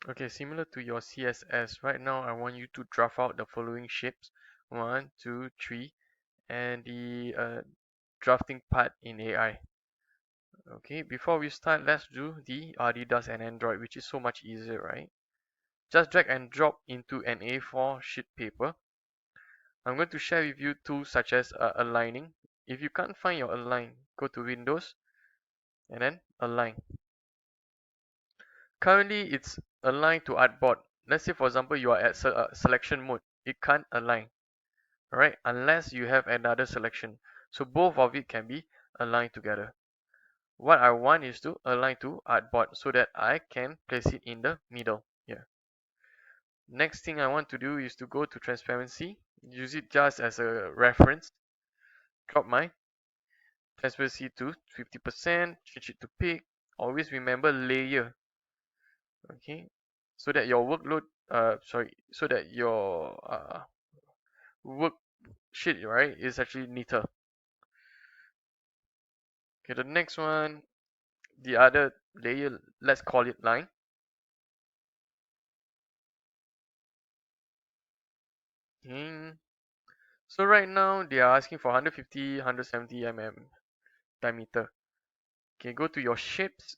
Okay, similar to your CSS, right now I want you to draft out the following shapes. 1, 2, 3, and the drafting part in AI. Okay, before we start, let's do the Adidas and Android, which is so much easier, right? Just drag and drop into an A4 sheet paper. I'm going to share with you tools such as aligning. If you can't find your align, go to Windows and then align. Currently, it's aligned to artboard. Let's say, for example, you are at selection mode. It can't align, right? Unless you have another selection. So both of it can be aligned together. What I want is to align to artboard so that I can place it in the middle here. Next thing I want to do is to go to transparency, use it just as a reference, drop my transparency to 50%, change it to peak. Always remember layer, okay, so that your workload, so that your worksheet, right, is actually neater. Okay, the next one, the other layer, let's call it line. Okay. So right now they are asking for 150, 170 mm diameter. Okay, go to your shapes.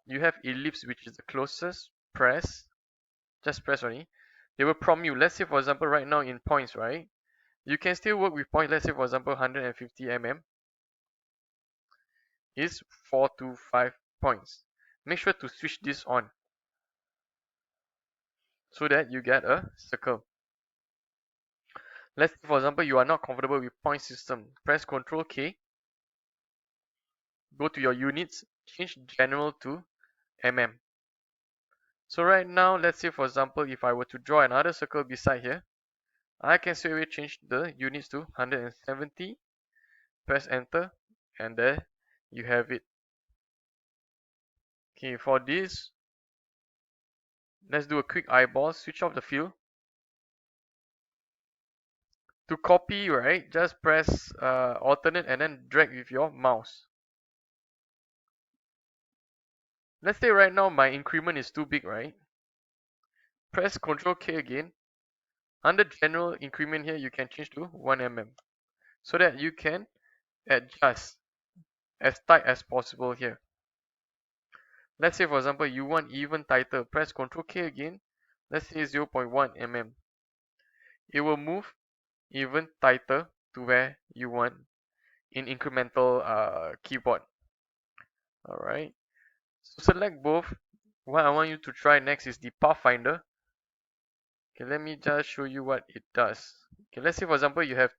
You have ellipse, which is the closest. Press, just press only. They will prompt you. Let's say, for example, right now in points, right? You can still work with points. Let's say, for example, 150 mm is 4 to 5 points. Make sure to switch this on so that you get a circle. Let's say, for example, you are not comfortable with point system. Press Ctrl K. Go to your units. Change general to mm. So right now, let's say for example, if I were to draw another circle beside here, I can straight away change the units to 170, press enter, and there you have it. Okay, for this, let's do a quick eyeball, switch off the fill. To copy, right, just press alternate and then drag with your mouse. Let's say right now my increment is too big, right? Press Ctrl K again. Under general increment here, you can change to 1 mm so that you can adjust as tight as possible here. Let's say for example you want even tighter, press Ctrl K again. Let's say 0.1 mm. It will move even tighter to where you want in incremental keyboard. Alright. So select both. What I want you to try next is the Pathfinder. Okay, let me just show you what it does. Okay, let's say for example you have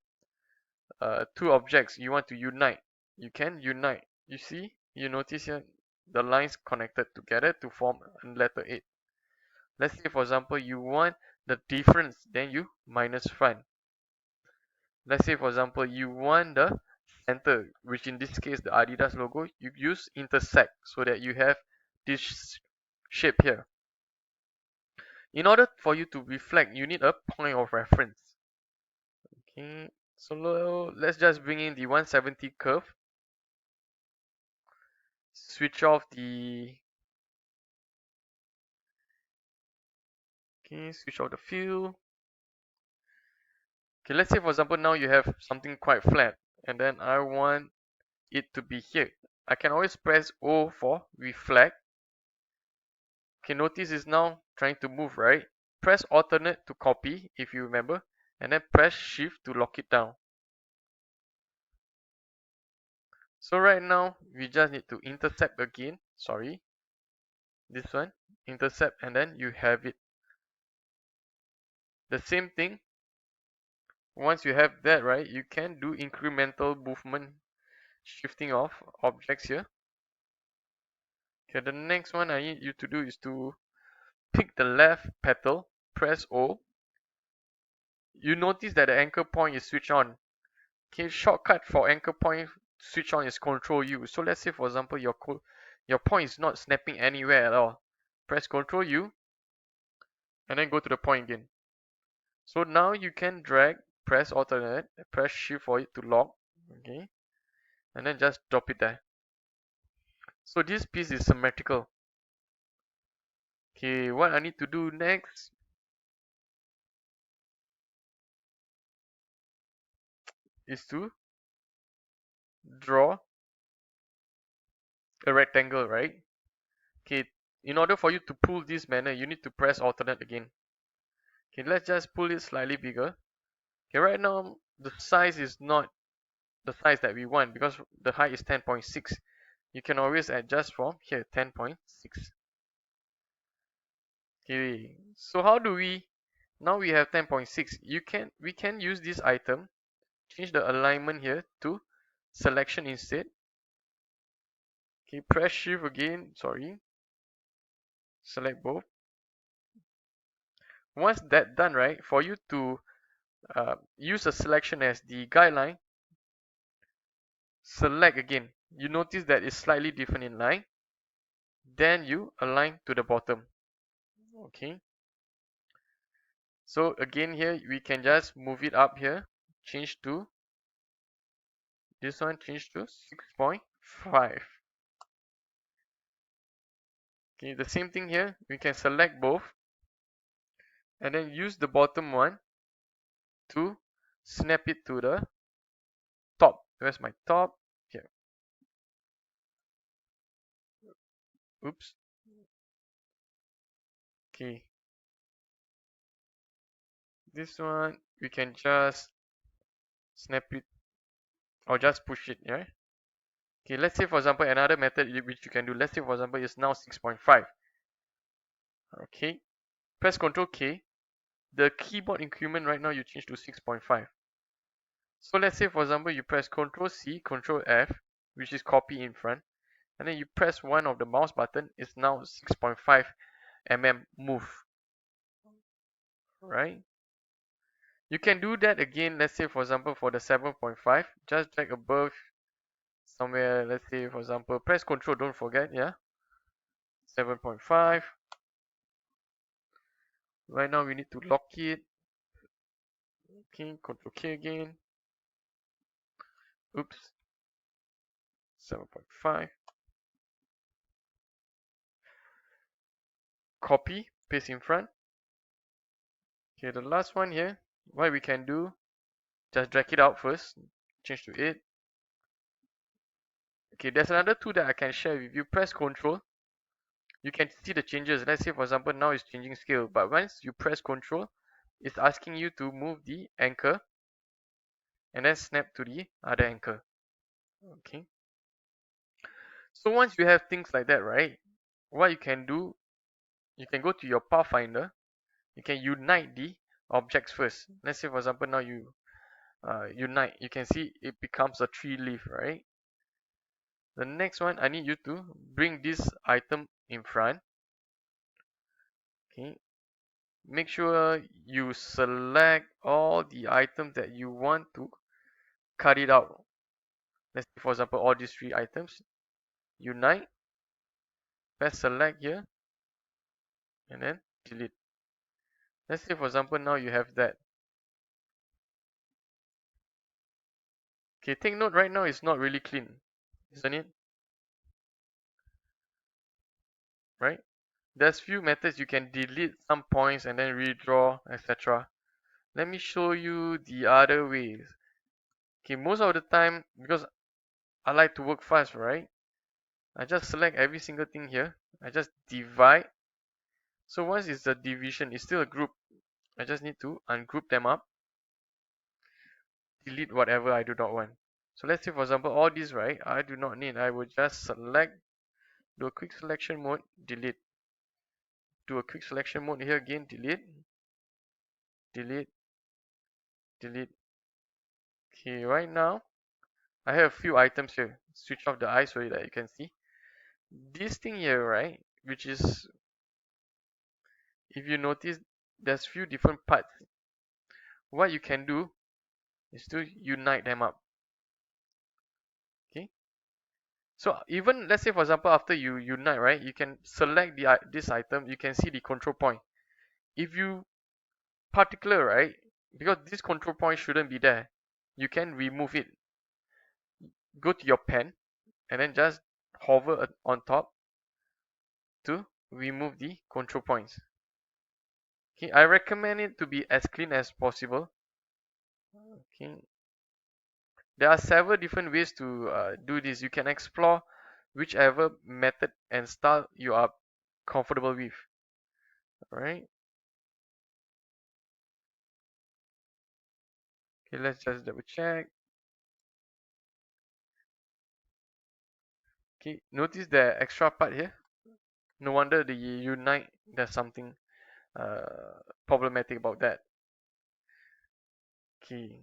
two objects you want to unite. You can unite. You see? You notice here the lines connected together to form a letter A. Let's say for example you want the difference, then you minus front. Let's say for example you want the center, which in this case the Adidas logo, you use intersect so that you have this shape here. In order for you to reflect, you need a point of reference. Okay, so let's just bring in the 170 curve, switch off the fill. Okay, let's say for example now you have something quite flat and then I want it to be here. I can always press O for reflect. Okay, notice it's now trying to move, right? Press alternate to copy if you remember, and then press shift to lock it down. So right now we just need to intercept again. Sorry, this one, intercept, and then you have it. The same thing. Once you have that, right, you can do incremental movement, shifting of objects here. Okay, the next one I need you to do is to pick the left petal, press O. You notice that the anchor point is switched on. Okay, shortcut for anchor point switch on is Control U. So let's say for example your point is not snapping anywhere at all. Press Control U and then go to the point again. So now you can drag, press alternate, press shift for it to lock. Okay, and then just drop it there. So this piece is symmetrical. Okay, what I need to do next is to draw a rectangle, right? Okay, in order for you to pull this manner, you need to press alternate again. Okay, let's just pull it slightly bigger. Okay, right now the size is not the size that we want because the height is 10.6. You can always adjust from here 10.6. Okay, so how do we now we have 10.6. We can use this item, change the alignment here to selection instead. Okay, press shift again, sorry, select both. Once that done, right, for you to use a selection as the guideline, select again. You notice that it's slightly different in line. Then you align to the bottom. Okay. So again here we can just move it up here. Change to this one. Change to 6.5. Okay. The same thing here. We can select both and then use the bottom one to snap it to the top. Where's my top? Here. Oops. Okay. This one we can just snap it or just push it. Yeah. Okay, let's say for example another method which you can do, let's say for example is now 6.5. Okay, press Ctrl K. The keyboard increment right now you change to 6.5. So let's say for example you press Ctrl C, Ctrl F, which is copy in front, and then you press one of the mouse button, it's now 6.5 mm move. Right? You can do that again, let's say for example for the 7.5, just drag above somewhere, let's say for example, press Ctrl, don't forget, yeah, 7.5. Right now we need to lock it. Okay, Ctrl K again. Oops. 7.5. Copy, paste in front. Okay, the last one here, what we can do, just drag it out first. Change to 8. Okay, there's another tool that I can share with you. Press Ctrl. You can see the changes. Let's say for example now it's changing scale, but once you press Ctrl, it's asking you to move the anchor and then snap to the other anchor. Okay. So once you have things like that, right? What you can do, you can go to your Pathfinder. You can unite the objects first. Let's say for example now you unite. You can see it becomes a tree leaf, right? The next one, I need you to bring this item in front. Okay. Make sure you select all the items that you want to cut it out. Let's say for example all these three items. Unite. Press select here and then delete. Let's say for example now you have that. Okay, take note right now it's not really clean, isn't it? Right? There's few methods you can delete some points and then redraw, etc. Let me show you the other ways. Okay, most of the time, because I like to work fast, right? I just select every single thing here. I just divide. So once it's a division, it's still a group. I just need to ungroup them up. Delete whatever I do not want. So let's say for example, all these, right? I do not need. I will just select, do a quick selection mode, delete. Do a quick selection mode here again, delete, delete, delete. Okay, right now, I have a few items here. Switch off the eye so that you can see. This thing here, right? Which is, if you notice, there's few different parts. What you can do is to unite them up. Okay. So even let's say for example after you unite, right, you can select the this item. You can see the control point. If you particular, right, because this control point shouldn't be there, you can remove it. Go to your pen and then just hover on top to remove the control points. Okay, I recommend it to be as clean as possible. Okay, there are several different ways to do this. You can explore whichever method and style you are comfortable with. Alright, okay, let's just double check. Okay, notice the extra part here. No wonder the Unite, there's something problematic about that. Okay,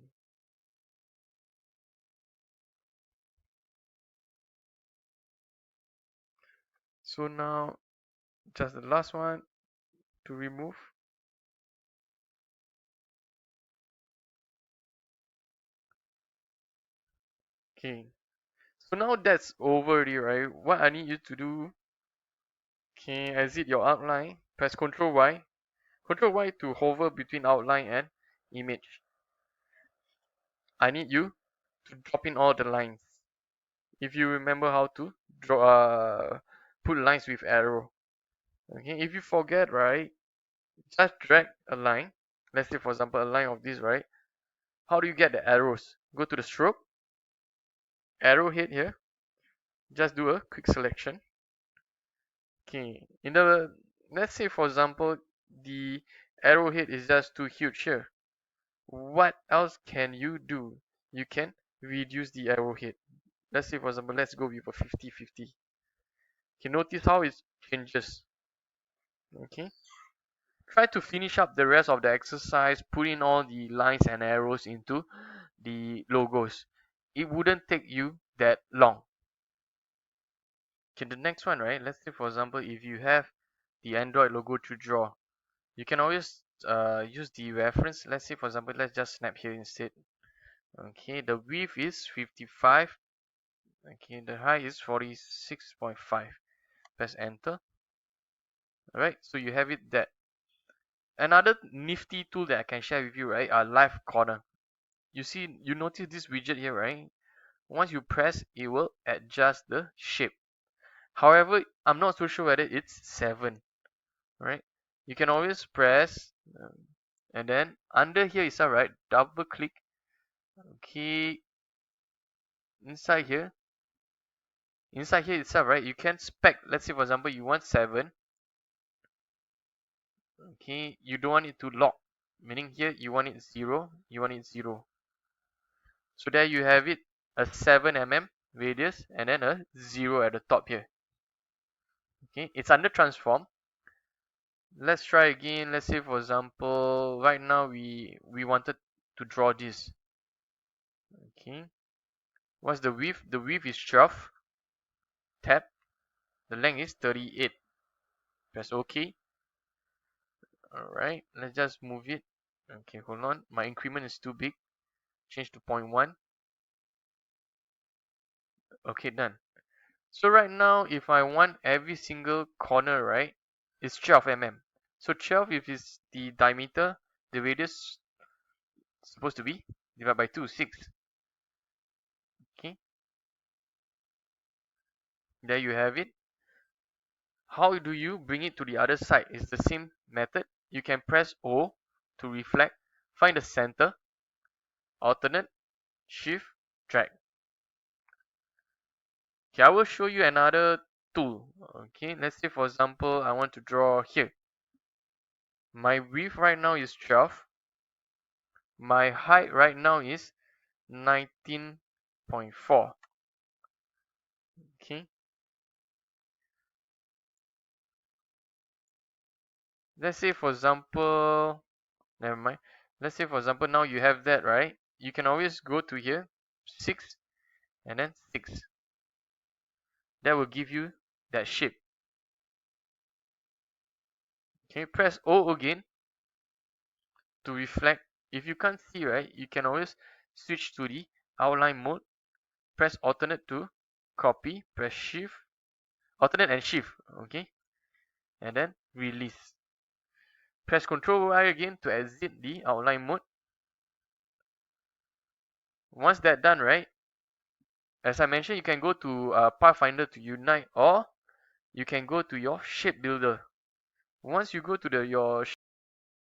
so now just the last one to remove. Okay, so now that's over already, right? What I need you to do, okay, exit your outline, press Ctrl Y. Ctrl Y to hover between outline and image. I need you to drop in all the lines. If you remember how to draw, put lines with arrow. Okay, if you forget, right, just drag a line. Let's say, for example, a line of this, right? How do you get the arrows? Go to the stroke, arrowhead here. Just do a quick selection. Okay, in the, let's say, for example, the arrowhead is just too huge here. What else can you do? You can reduce the arrowhead. Let's say, for example, let's go with a 50-50. Okay, notice how it changes. Okay, try to finish up the rest of the exercise, put in all the lines and arrows into the logos. It wouldn't take you that long. Okay, the next one, right? Let's say, for example, if you have the Android logo to draw, you can always use the reference. Let's say, for example, let's just snap here instead. Okay, the width is 55. Okay, the height is 46.5. Press enter. Alright, so you have it there. Another nifty tool that I can share with you, right, are live corner. You notice this widget here, right? Once you press, it will adjust the shape. However, I'm not so sure whether it's 7. Right? You can always press and then under here itself, right? Double click. Okay, inside here, itself, right? You can spec. Let's say, for example, you want 7. Okay, you don't want it to lock, meaning here you want it 0. You want it 0. So there you have it, a 7 mm radius and then a 0 at the top here. Okay, it's under transform. Let's try again. Let's say, for example, right now we wanted to draw this. Okay, what's the width? The width is 12. Tap. The length is 38. Press OK. Alright, let's just move it. Okay, hold on. My increment is too big. Change to 0.1. Okay, done. So right now, if I want every single corner, right, it's 12 mm. So 12, if it's the diameter, the radius is supposed to be divided by 2, 6. Okay, there you have it. How do you bring it to the other side? It's the same method. You can press O to reflect, find the center, alternate, shift, drag. Okay, I will show you another tool. Okay, let's say, for example, I want to draw here. My width right now is 12. My height right now is 19.4. Okay, let's say, for example, never mind. Let's say, for example, now you have that, right? You can always go to here, 6 and then 6. That will give you that shape. Okay, press O again to reflect. If you can't see, right, you can always switch to the outline mode. Press alternate to copy, press shift, alternate and shift, okay, and then release. Press Ctrl Y again to exit the outline mode. Once that's done, right, as I mentioned, you can go to Pathfinder to unite, or you can go to your shape builder. Once you go to your